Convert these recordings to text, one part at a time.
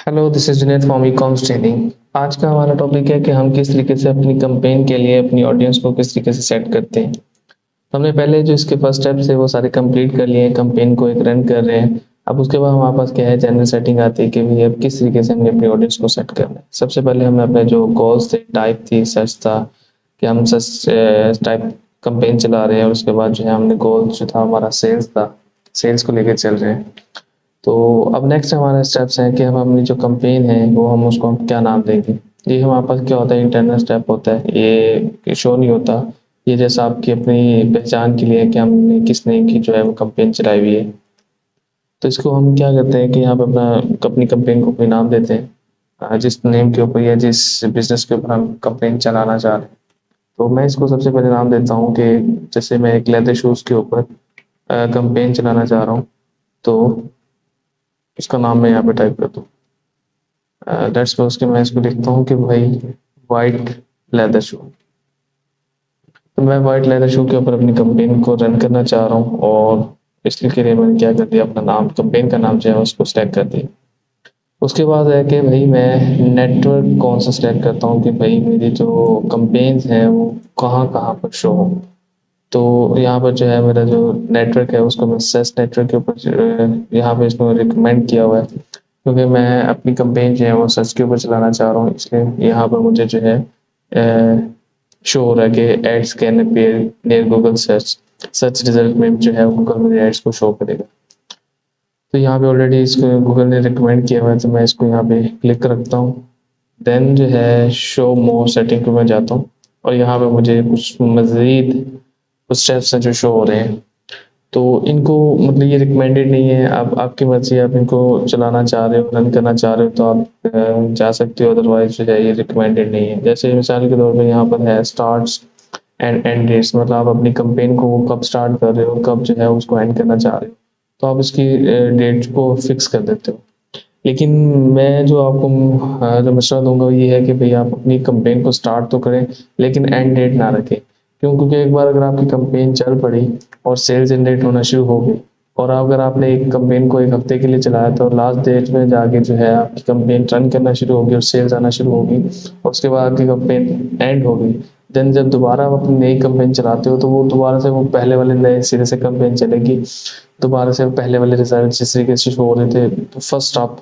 Hello, this is Junaid from e-commerce training. आज का हमारा टॉपिक है कि हम किस तरीके से अपनी कैंपेन के लिए अपनी ऑडियंस को किस तरीके से सेट करते हैं। हमने पहले जो इसके फर्स्ट स्टेप्स है वो सारे कंप्लीट कर लिए हैं, कैंपेन को एक रन कर रहे हैं। अब उसके बाद हमारे पास क्या है, जनरल सेटिंग आती है कि भई अब किस तरीके से हमने अपनी ऑडियंस को सेट करना है। सबसे पहले हमने अपने जो गोल्स थे, टाइप थी, सर्च था कि हम सर्च टाइप कैंपेन चला रहे हैं, और उसके बाद जो है हमने गोल जो था हमारा सेल्स था, सेल्स को लेके चल रहे हैं। तो अब नेक्स्ट हमारा स्टेप्स है कि हम अपनी जो कैंपेन है वो हम उसको हम क्या नाम देंगे। ये हमारे पास क्या होता है, इंटरनल स्टेप होता है, ये शो नहीं होता। ये जैसा आपकी अपनी पहचान के लिए है कि हमने किस नेम की जो है वो कैंपेन चलाई हुई है। तो इसको हम क्या करते हैं कि यहाँ पे अपनी कैंपेन को कोई नाम देते हैं, जिस नेम के ऊपर या जिस बिजनेस के ऊपर हम कैंपेन चलाना चाह रहे हैं। तो मैं इसको सबसे पहले नाम देता हूँ कि जैसे मैं एक लेदर शूज़ के ऊपर कैंपेन चलाना चाह रहा हूँ, तो उसका नाम मैं यहाँ पे टाइप कर दूँ। लेट्स सपोज कि मैं इसको लिखता हूँ कि भाई वाइट लेदर शू। तो मैं वाइट लेदर शू के ऊपर अपनी कंपेन को रन करना चाह रहा हूँ, और इसके लिए मैंने क्या कर दिया, अपना नाम, कंपेन का नाम जो है उसको सेलेक्ट कर दिया। उसके बाद है कि भाई मैं नेटवर्क कौन सा सेलेक्ट करता हूँ कि भाई मेरी जो कंपेन्स हैं वो कहाँ कहाँ पर शो हो। तो यहाँ पर जो है मेरा जो नेटवर्क है उसको मैं सेस नेटवर्क के ऊपर यहाँ पे इसको रिकमेंड किया हुआ है, क्योंकि मैं अपनी कंपेन जो है वो सर्च के ऊपर चलाना चाह रहा हूँ। इसलिए यहाँ पर मुझे जो है शो हो रहा है कि ads can appear near Google search. Search result में जो है गूगल मेरे एड्स को शो करेगा। तो यहाँ पे ऑलरेडी इसको गूगल ने रिकमेंड किया हुआ है, तो मैं इसको यहाँ पे क्लिक रखता हूँ। देन जो है शो मोर सेटिंग पे मैं जाता हूँ, और यहाँ पे मुझे कुछ मज़ीद कुछ स्टेप्स हैं जो शो हो रहे हैं। तो इनको मतलब ये रिकमेंडेड नहीं है, अब आपकी मर्ज़ी है, आप इनको चलाना चाह रहे हो, रन करना चाह रहे हो तो आप जा सकते हो, अदरवाइज़ जो है ये रिकमेंडेड नहीं है। जैसे मिसाल के तौर पे यहाँ पर है स्टार्ट्स एंड एंड डेट्स, मतलब आप अपनी कैंपेन को कब स्टार्ट कर रहे हो, कब जो है उसको एंड करना चाह रहे हो, तो आप इसकी डेट को फिक्स कर देते हो। लेकिन मैं जो आपको जो मशवरा दूँगा वो ये है कि भई आप अपनी कैंपेन को स्टार्ट तो करें, लेकिन एंड डेट ना रखें। क्यों? क्योंकि एक बार अगर आपकी कैंपेन चल पड़ी और सेल जनरेट होना शुरू हो गई, और अगर आपने एक कैंपेन को 1 हफ्ते के लिए चलाया, तो लास्ट डेट में जाके जो है आपकी कैंपेन रन करना शुरू होगी और सेल्स आना शुरू होगी, और उसके बाद आपकी कैंपेन एंड हो गई। देन जब दोबारा आप अपनी नई कैंपेन चलाते हो, तो वो दोबारा से वो पहले वाले नए सिरे से कैंपेन चलेगी। दोबारा से पहले वाले रिजल्ट जिस तरीके से शो हो रहे थे, तो फर्स्ट आप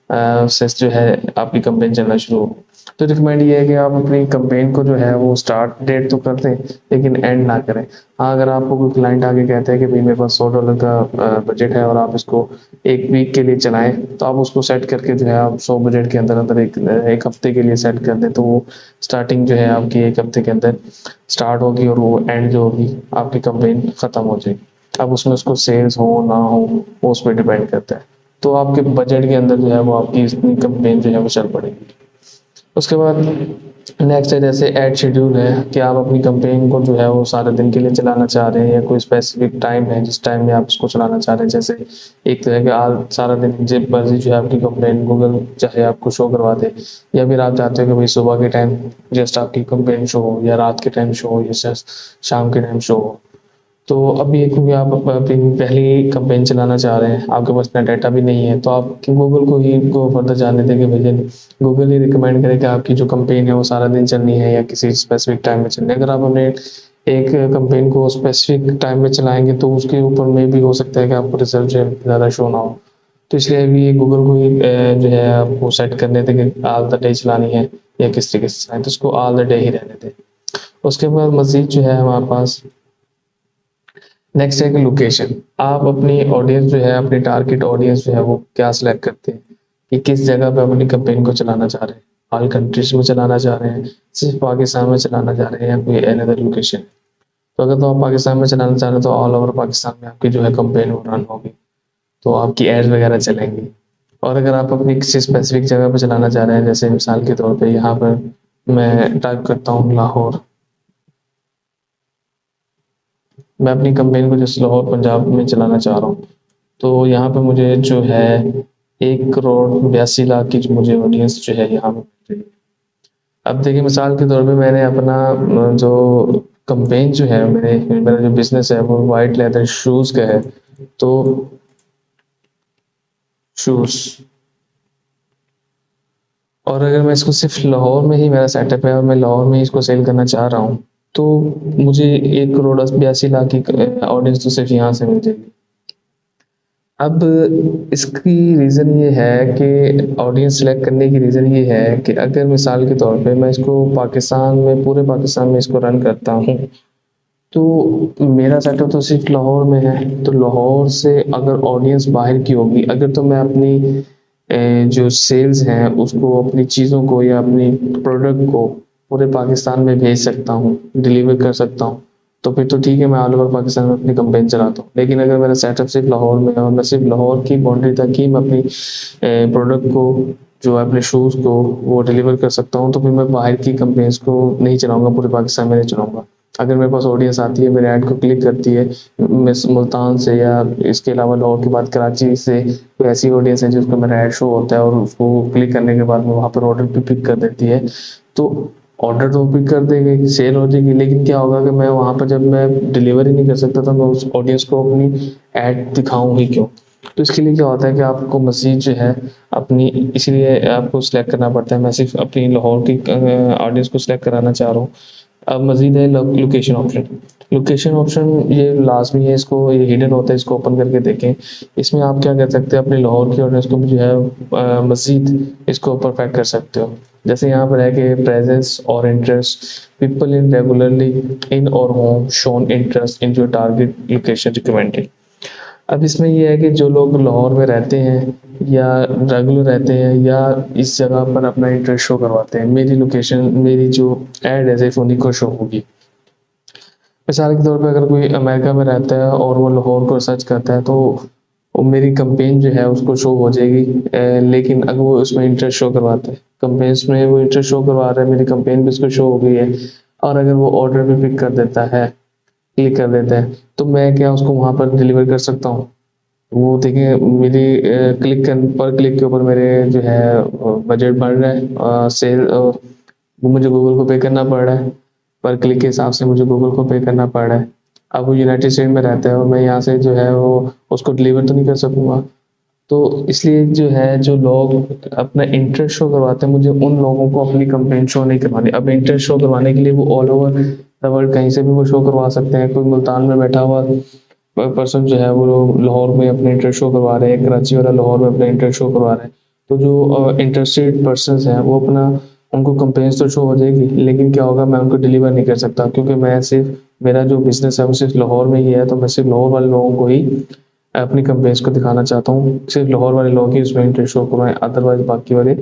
से जो है आपकी कैंपेन चलना शुरू हो। तो रिकमेंड ये है कि आप अपनी कैंपेन को जो है वो स्टार्ट डेट तो कर दें, लेकिन एंड ना करें। हाँ, अगर आपको कोई क्लाइंट आके कहता है कि भाई मेरे पास $100 का बजट है और आप इसको 1 वीक के लिए चलाएँ, तो आप उसको सेट करके जो है आप 100 बजट के अंदर-अंदर 1 हफ्ते के लिए सेट कर दें, तो वो स्टार्टिंग जो है आपकी 1 हफ्ते के अंदर स्टार्ट होगी, और वो एंड जो होगी आपकी कैंपेन खत्म हो जाएगी। अब उसमें उसको सेल्स हो ना हो, वो उस पे डिपेंड करता है। तो आपके बजट के अंदर जो है वो आपकी इतनी कैंपेन जो है वो चल पड़ेगी। उसके बाद नेक्स्ट है जैसे ऐड शेड्यूल है, कि आप अपनी कैंपेन को जो है वो सारे दिन के लिए चलाना चाह रहे हैं, या कोई स्पेसिफिक टाइम है जिस टाइम में आप इसको चलाना चाह रहे हैं। जैसे एक तो है कि आज सारा दिन जब मर्जी जो है आपकी कैंपेन गूगल चाहे आपको शो करवा दे, या फिर आप चाहते हो कि भाई सुबह के टाइम जस्ट आपकी कैंपेन शो हो, या रात के टाइम शो हो, या शाम के टाइम शो हो। तो अब ये क्योंकि आप अपनी पहली कैंपेन चलाना चाह रहे हैं, आपके पास इतना डाटा भी नहीं है, तो आप गूगल को ही इनको फर्दर जाने दें कि भैया गूगल ही रिकमेंड करे कि आपकी जो कैंपेन है वो सारा दिन चलनी है या किसी स्पेसिफिक टाइम में चलनी है। अगर आप अपने एक कैंपेन को स्पेसिफिक टाइम में चलाएँगे, तो उसके ऊपर में भी हो सकता है कि आपको रिज़ल्ट जो है ज़्यादा शो ना हो। तो इसलिए अभी ये गूगल को ही जो है आपको सेट करने दें कि ऑल द डे चलानी है या किस तरीके से चलाएँ, तो उसको ऑल द डे ही रहने दें। उसके बाद मज़ीद जो है हमारे पास नेक्स्ट है कि लोकेशन। आप अपनी ऑडियंस जो है, अपनी टारगेट ऑडियंस जो है वो क्या सिलेक्ट करते हैं कि किस जगह पे अपनी कैंपेन को चलाना चाह रहे हैं। ऑल कंट्रीज में चलाना चाह रहे हैं, सिर्फ पाकिस्तान में चलाना चाह रहे हैं, या कोई अनदर लोकेशन। तो अगर तो आप पाकिस्तान में चलाना चाह रहे हैं, तो ऑल ओवर पाकिस्तान में आपकी जो है कैंपेन वो रन होगी, तो आपकी एड्स वगैरह चलेंगी। और अगर आप अपनी किसी स्पेसिफिक जगह पे चलाना चाह रहे हैं, जैसे मिसाल के तौर पे यहाँ पर मैं टाइप करता हूँ लाहौर। मैं अपनी कैंपेन को जैसे लाहौर पंजाब में चलाना चाह रहा हूँ, तो यहाँ पे मुझे जो है 1,82,00,000 की जो मुझे ऑडियंस जो है यहाँ पे मिल रही है। अब देखिए मिसाल के तौर पे मैंने अपना जो कैंपेन जो है, मेरा जो बिज़नेस है वो व्हाइट लेदर शूज़ का है। तो शूज़ और अगर मैं इसको सिर्फ लाहौर में ही मेरा सेटअप है और मैं लाहौर में ही इसको सेल करना चाह रहा हूँ, तो मुझे 1 करोड़ 82 लाख की ऑडियंस तो सिर्फ यहाँ से मिल जाएगी। अब इसकी रीज़न ये है कि ऑडियंस सेलेक्ट करने की रीज़न ये है कि अगर मिसाल के तौर पे मैं इसको पाकिस्तान में, पूरे पाकिस्तान में इसको रन करता हूँ, तो मेरा सेटअप तो सिर्फ लाहौर में है, तो लाहौर से अगर ऑडियंस बाहर की होगी, अगर तो मैं अपनी जो सेल्स हैं उसको, अपनी चीज़ों को या अपनी प्रोडक्ट को पूरे पाकिस्तान में भेज सकता हूँ, डिलीवर कर सकता हूँ, तो फिर तो ठीक है, मैं ऑल ओवर पाकिस्तान में अपनी कंपेन चलाता हूँ। लेकिन अगर मेरा सेटअप सिर्फ लाहौर में है और मैं सिर्फ लाहौर की बाउंड्री तक ही मैं अपनी प्रोडक्ट को, जो है अपने शूज़ को, वो डिलीवर कर सकता हूँ, तो फिर मैं बाहर की कंपेन्स को नहीं चलाऊँगा, पूरे पाकिस्तान में नहीं चलाऊँगा। अगर मेरे पास ऑडियंस आती है, मेरे ऐड को क्लिक करती है मुल्तान से, या इसके अलावा लाहौर के बाद कराची से कोई ऐसी ऑडियंस है जिसको मेरा ऐड शो होता है और उसको क्लिक करने के बाद में वहाँ पर ऑर्डर भी पिक कर देती है, तो ऑर्डर तो पिक कर देगी, सेल हो जाएगी, लेकिन क्या होगा कि मैं वहाँ पर जब मैं डिलीवर ही नहीं कर सकता, तो मैं उस ऑडियंस को अपनी ऐड दिखाऊँ ही क्यों? तो इसके लिए क्या होता है कि आपको मज़ीद जो है अपनी, इसीलिए आपको सिलेक्ट करना पड़ता है। मैं सिर्फ अपनी लाहौर की ऑडियंस को सिलेक्ट कराना चाह रहा हूँ। अब मज़ीद है लोकेशन ऑप्शन। लोकेशन ऑप्शन ये लाज़मी है, इसको, ये हिडन होता है, इसको ओपन करके देखें। इसमें आप क्या कर सकते हैं, अपने लाहौर की ऑडियंस को जो है मज़ीद इसको परफेक्ट कर सकते हो। जैसे यहाँ पर है कि प्रेजेंस और interest, people in regularly in और home shown interest in your target location recommended. अब इसमें ये है कि जो लोग लाहौर में रहते हैं या रेगुलर रहते हैं या इस जगह पर अपना इंटरेस्ट शो करवाते हैं, मेरी लोकेशन, मेरी जो ऐड है सिर्फ उन्हीं को शो होगी। मिसाल के तौर पे अगर कोई अमेरिका में रहता है और वो लाहौर को सर्च करता है, तो वो मेरी कंपेन जो है उसको शो हो जाएगी। लेकिन अगर वो उसमें इंटरेस्ट शो करवाता है, कंपेन्स में वो इंटरेस्ट शो करवा रहा है, मेरी कंपेन भी उसको शो हो गई है, और अगर वो ऑर्डर भी पिक कर देता है, क्लिक कर देता है, तो मैं क्या उसको वहाँ पर डिलीवर कर सकता हूँ? वो देखिए मेरी क्लिक कर, पर क्लिक के ऊपर मेरे जो है बजट बढ़ रहा है, सेल वो मुझे गूगल को पे करना पड़ रहा है, पर क्लिक के हिसाब से मुझे गूगल को पे करना पड़ रहा है। अब वो यूनाइटेड स्टेट में रहता है और मैं यहाँ से जो है वो उसको डिलीवर तो नहीं कर सकूँगा। तो इसलिए जो है, जो लोग अपना इंटरेस्ट शो करवाते हैं, मुझे उन लोगों को अपनी कंप्लेंट शो नहीं करवानी। अब इंटरेस्ट शो करवाने के लिए वो ऑल ओवर द वर्ल्ड कहीं से भी वो शो करवा सकते हैं। कोई मुल्तान में बैठा हुआ पर्सन जो है वो लाहौर में अपने इंटरेस्ट शो करवा रहे हैं, कराची वाला लाहौर में अपना इंटरेस्ट शो करवा रहे हैं, तो जो इंटरेस्टेड पर्सन हैं वो अपना, उनको कंप्लेंट्स तो शो हो जाएगी, लेकिन क्या होगा, मैं उनको डिलीवर नहीं कर सकता, क्योंकि मैं सिर्फ, मेरा जो बिजनेस है वो सिर्फ लाहौर में ही है, तो मैं सिर्फ लाहौर वाले लोगों को ही अपनी कंप्लेंट्स को दिखाना चाहता हूँ, सिर्फ लाहौर वाले लोग ही उसमें इंटरेस्ट शो करवाएं, अदरवाइज बाकी वाले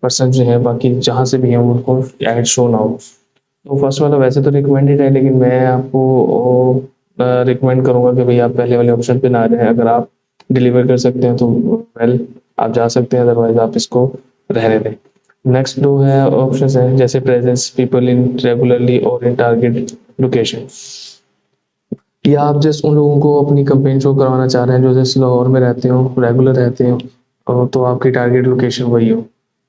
पर्सन जो है, बाकी जहाँ से भी हैं, उनको ऐड शो ना हो। तो फर्स्ट वाला वैसे तो रिकमेंडेड है, लेकिन मैं आपको रिकमेंड करूँगा कि भाई आप पहले वाले ऑप्शन पे ना रहें। अगर आप डिलीवर कर सकते हैं तो वेल, आप जा सकते हैं, अदरवाइज आप इसको रहने दें। नेक्स्ट दो है ऑप्शन है, जैसे प्रेजेंस, पीपल इन रेगुलरली और इन टारगेट लोकेशन, या आप जस्ट उन लोगों को अपनी कंपेन शो करवाना चाह रहे हैं जो जैसे लाहौर में रहते हो, रेगुलर रहते हो, और तो आपकी टारगेट लोकेशन वही हो।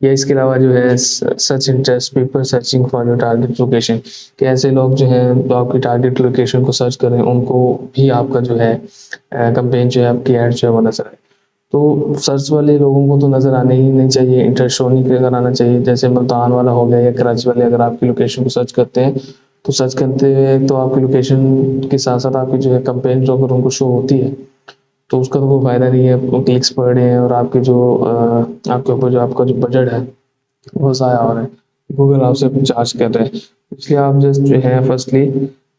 या इसके अलावा जो है such interest people searching for your target location, कि ऐसे लोग जो हैं तो आपकी टारगेट लोकेशन को सर्च करें, उनको भी आपका जो है कंपेन जो है, आपकी ऐड जो है वो नजर आए। तो सर्च वाले लोगों को तो नज़र आने ही नहीं चाहिए, इंटरेस्ट शो नहीं कर आना चाहिए। जैसे मुल्तान वाला हो गया या कराची वाले, अगर आपकी लोकेशन को सर्च करते हैं, तो सर्च करते हैं तो आपकी लोकेशन के साथ साथ आपकी जो है कंपेन जो अगर उनको शो होती है, तो उसका तो कोई फ़ायदा नहीं है, वो क्लिक्स पड़ रहे हैं और आपके जो आपके ऊपर जो आपका जो बजट है वो ज़ाया हो रहा है, गूगल आपसे चार्ज कर रहा है। इसलिए आप जस्ट जो है firstly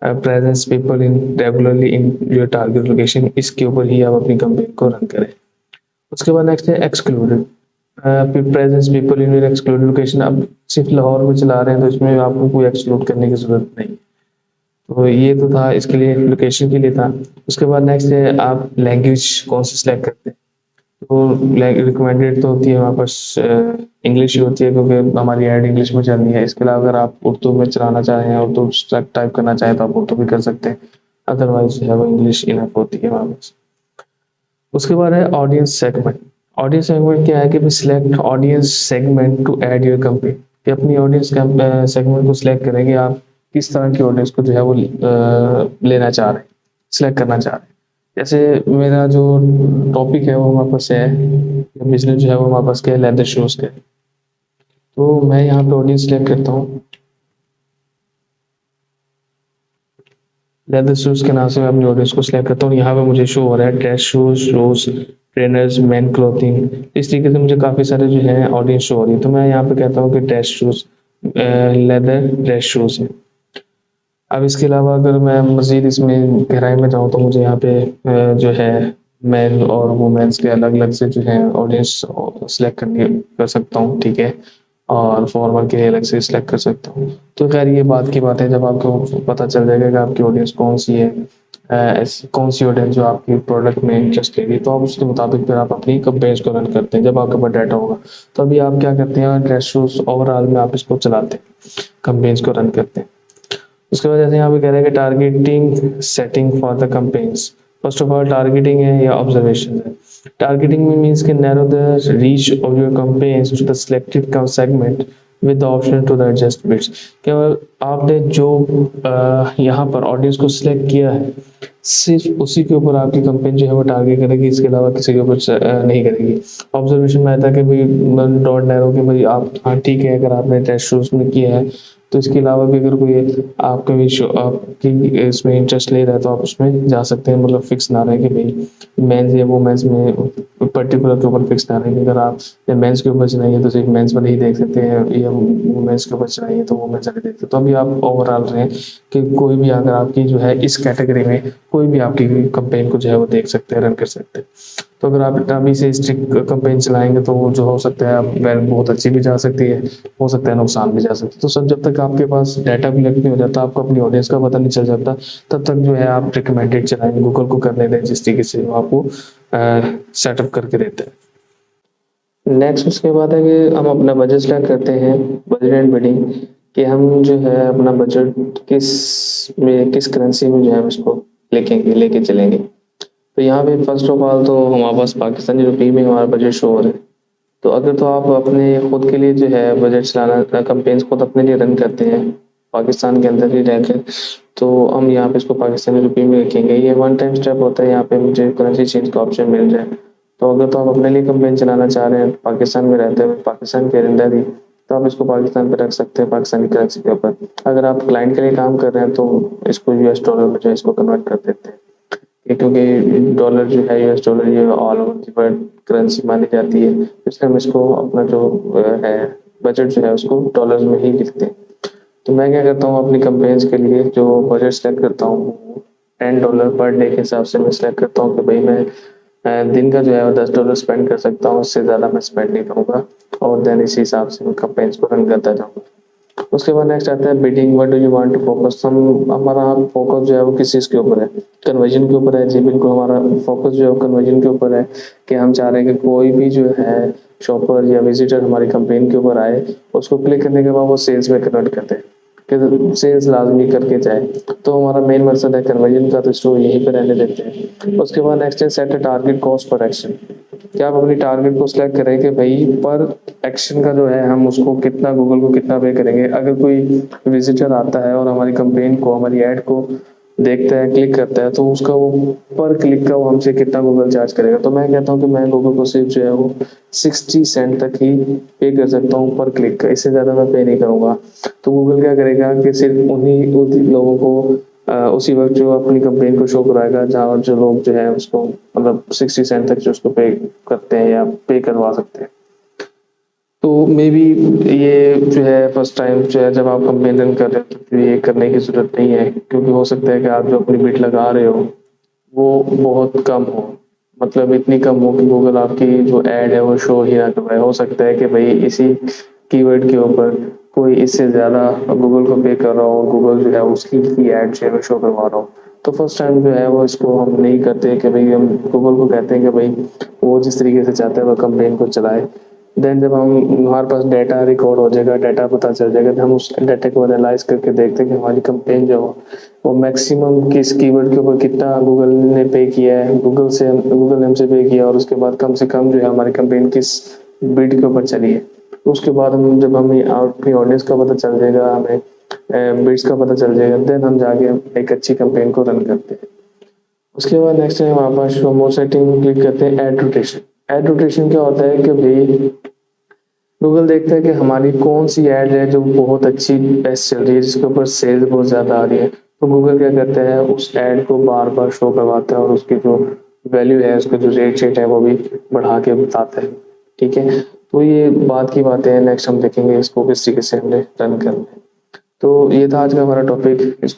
presence people in regularly in your target location, इसके ऊपर ही आप अपनी कंपेन को रन करें। उसके बाद नेक्स्ट है excluded, presence people in your excluded location. अब सिर्फ लाहौर में चला रहे हैं, तो इसमें आपको कोई एक्सक्लूड करने की ज़रूरत नहीं। तो ये तो था इसके लिए, लोकेशन के लिए था। उसके बाद नेक्स्ट है आप लैंग्वेज कौन सी सिलेक्ट करते हैं। तो रिकमेंडेड तो होती है हमारे पास इंग्लिश ही होती है, क्योंकि हमारी ऐड इंग्लिश में चलनी है। इसके अलावा अगर आप उर्दू में चलाना चाहें, उर्दू टाइप करना चाहें, तो आप उर्दू भी कर सकते हैं, अदरवाइज जो है वो इंग्लिश इनफ होती है हमारे पास। उसके बाद है ऑडियंस सेगमेंट। ऑडियंस सेगमेंट क्या है कि select audience segment to add your company, कि अपनी ऑडियंस सेगमेंट को सिलेक्ट करेंगे, आप किस तरह की ऑडियंस को जो है वो लेना चाह रहे हैं, सिलेक्ट करना चाह रहे हैं। जैसे मेरा जो टॉपिक है वो हमारे पास है, बिजनेस जो है वो हमारे पास क्या है, लेदर शूज़ का है। तो मैं यहाँ पे ऑडियंस सेलेक्ट करता हूँ, लेदर शूज के नाम से मैं अपनी ऑडियंस को सिलेक्ट करता हूँ। यहाँ पे मुझे शो हो रहा है dress shoes, shoes, trainers, man clothing. इस तरीके से मुझे काफ़ी सारे जो है ऑडियंस शो हो रही है। तो मैं यहाँ पे कहता हूँ कि dress shoes, leather dress shoes है। अब इसके अलावा अगर मैं मज़ीद इसमें गहराई में जाऊँ तो मुझे यहाँ पे जो है मेन और वुमेन्स के अलग अलग से जो है ऑडियंस सेलेक्ट करनी कर सकता हूँ, ठीक है। और फॉर्मल के लिए अलग से सिलेक्ट कर सकता हूँ। तो खैर ये बात की बात है, जब आपको पता चल जाएगा कि आपकी ऑडियंस कौन सी है, ऐसी कौन सी ऑडियंस जो आपकी प्रोडक्ट में इंटरेस्ट लेगी, तो आप उसके मुताबिक फिर आप अपनी कैंपेन्स को रन करते हैं। जब आपके पास डाटा होगा तो अभी आप क्या करते हैं, ड्रेस शूज ओवरऑल में आप इसको चलाते हैं, कैंपेन्स को रन करते हैं। उसके बाद जैसे यहाँ पे कह रहे हैं कि targeting setting for the campaigns. First of all targeting है या ऑब्जर्वेशन है। टारगेटिंग में मीन्स कि narrow the reach of your campaigns to the selected segment with the option to the adjust bits. केवल आपने जो यहाँ पर ऑडियंस को सिलेक्ट किया है, सिर्फ उसी के ऊपर आपकी कंपनी जो है वो टारगेट करेगी, इसके अलावा किसी के ऊपर नहीं करेगी। ऑब्जर्वेशन में आता है कि भाई डॉट नैरो कि भाई आप, हाँ ठीक है, अगर आपने टेस्ट शूज में किया है तो इसके अलावा भी अगर कोई आपके भी आपकी इसमें इंटरेस्ट ले रहा है तो आप उसमें जा सकते हैं। मतलब फिक्स ना रहे कि भाई मेंस या वुमेन्स में पर्टिकुलर के ऊपर फिक्स ना रहे कि अगर आप मेंस के ऊपर चलाइए तो सिर्फ मेंस पर ही देख सकते हैं, या वुमेन्स के ऊपर चलाइए तो वुमेन्स पर देख सकते। तो अभी आप ओवरऑल रहे कि कोई भी अगर आपकी जो है इस कैटेगरी में कोई भी आपकी कंपेन को जो है वो देख सकते हैं, रन कर सकते हैं। तो अगर आप अभी से स्ट्रिक्ट कंपेन चलाएंगे तो वो जो हो सकता है आप बहुत अच्छी भी जा सकती है, हो सकता है नुकसान भी जा सकता है। तो सब जब तक आपके पास डाटा कलेक्ट नहीं हो जाता, आपको अपनी ऑडियंस का पता नहीं चल जाता, तब तक जो है आप रिकमेंडेड चलाएंगे, गूगल को करने दें जिस तरीके से वो आपको सेटअप करके देते हैं। नेक्स्ट उसके बाद है कि हम अपना बजट सेलेक्ट करते हैं, बजट एंड बिडिंग, कि हम जो है अपना बजट किस करेंसी में जो है उसको लेके चलेंगे। तो यहाँ पे फर्स्ट ऑफ ऑल तो हमारे पास पाकिस्तानी रुपये में हमारा बजट शो हो रहा है। तो अगर तो आप अपने खुद के लिए जो है बजट चलाना, कैंपेन्स खुद अपने लिए रन करते हैं पाकिस्तान के अंदर ही रहकर, तो हम यहाँ पे इसको पाकिस्तानी रुपये में रखेंगे। ये वन टाइम स्टेप होता है, यहाँ पे मुझे करेंसी चेंज का ऑप्शन मिल जाए। तो अगर तो आप अपने लिए कैंपेन चलाना चाह रहे हैं पाकिस्तान में रहते हुए, पाकिस्तान के अंदर ही, तो आप इसको पाकिस्तान पे रख सकते हैं, पाकिस्तानी करेंसी के ऊपर। अगर आप क्लाइंट के लिए काम कर रहे हैं तो इसको यूएस डॉलर में जो है इसको कन्वर्ट कर देते हैं, क्योंकि डॉलर जो है यूएस डॉलर ये all over the world currency मानी जाती है, इसलिए हम इसको अपना जो है बजट जो है उसको डॉलर्स में ही लिखते हैं। तो मैं क्या करता हूँ अपनी कंपेन्स के लिए जो बजट सेलेक्ट करता हूँ, $10 पर डे के हिसाब से मैं सेलेक्ट करता हूँ कि भाई मैं दिन का जो है वो $10 स्पेंड कर सकता हूँ, उससे ज़्यादा मैं स्पेंड नहीं करूँगा। और देन इसी हिसाब से मैं कंपेन्स को रन करता जाऊँगा। उसके बाद नेक्स्ट आता है bidding, what do you want to focus. हम हमारा फोकस जो है वो किस चीज़ के ऊपर है, कन्वर्जन के ऊपर है। जी बिल्कुल, हमारा फोकस जो है वो कन्वर्जन के ऊपर है, कि हम चाह रहे हैं कि कोई भी जो है शॉपर या विजिटर हमारी कंपेन के ऊपर आए, उसको क्लिक करने के बाद वो सेल्स में कन्वर्ट करते हैं, कि सेल्स लाजमी करके जाए। तो हमारा मेन मकसद है कन्वर्जन का, तो इसको यहीं पर रहने देते हैं। उसके बाद नेक्स्ट है set a target cost per action. क्या आप अपनी टारगेट को सिलेक्ट करें कि भाई पर एक्शन का जो है हम उसको कितना, गूगल को कितना पे करेंगे। अगर कोई विजिटर आता है और हमारी कंपेन को, हमारी ऐड को देखता है, क्लिक करता है, तो उसका वो पर क्लिक का वो हमसे कितना गूगल चार्ज करेगा। तो मैं कहता हूँ कि मैं गूगल को सिर्फ जो है वो 60 सेंट तक ही पे कर सकता हूँ पर क्लिक का, इससे ज़्यादा मैं पे नहीं करूँगा। तो गूगल क्या करेगा कि सिर्फ उन्हीं लोगों को उसी वक्त जो अपनी कंपेन को शो कराएगा जहाँ जो लोग जो है उसको मतलब 60 सेंट तक जो उसको पे करते हैं या पे करवा सकते हैं। तो मे बी ये जो है फर्स्ट टाइम जो है जब आप कंपेन रन कर रहे हो तो ये करने की ज़रूरत नहीं है, क्योंकि हो सकता है कि आप जो अपनी बिट लगा रहे हो वो बहुत कम हो, मतलब इतनी कम हो कि गूगल आपकी जो ऐड है वो शो ही ना करवाए। हो सकता है कि भाई इसी कीवर्ड के ऊपर कोई इससे ज़्यादा गूगल को पे कर रहा हो, गूगल जो है उसकी की ऐड जो है शो करवा रहा हो। तो फर्स्ट टाइम जो है वो इसको हम नहीं करते कि भाई हम गूगल को कहते हैं कि भाई वो जिस तरीके से चाहते हैं वो कंपेन को चलाए। देन जब हम हमारे पास डाटा रिकॉर्ड हो जाएगा, डाटा पता चल जाएगा, तो हम उस डाटा को एनालाइज करके देखते हैं कि हमारी कंपेन जो हो वो मैक्सिमम किस कीवर्ड के ऊपर कितना गूगल ने पे किया है, गूगल ने हमसे पे किया, और उसके बाद कम से कम जो है हमारी कंपेन किस बिड के ऊपर चली है। उसके बाद हम जब हमें अपनी ऑडियंस का पता चल जाएगा, हमें बिड्स का पता चल जाएगा, देन हम जाके एक अच्छी कंपेन को रन करते हैं। उसके बाद नेक्स्ट है हमारे पास शो मोर सेटिंग, क्लिक करते हैं ऐड रोटेशन। ऐड रोटेशन क्या होता है कि भाई गूगल देखता है कि हमारी कौन सी ऐड है जो बहुत अच्छी बेस्ट चल रही है, जिसके ऊपर सेल्स बहुत ज़्यादा आ रही है, तो गूगल क्या करता है उस ऐड को बार बार शो करवाता है और उसकी जो वैल्यू है, उसका जो रेट शेट है वो भी बढ़ा के बताता है। ठीक है, तो ये बात की बातें हैं, नेक्स्ट हम देखेंगे इसको किस तरीके से हमने रन करना है। तो ये था आज का हमारा टॉपिक। इसको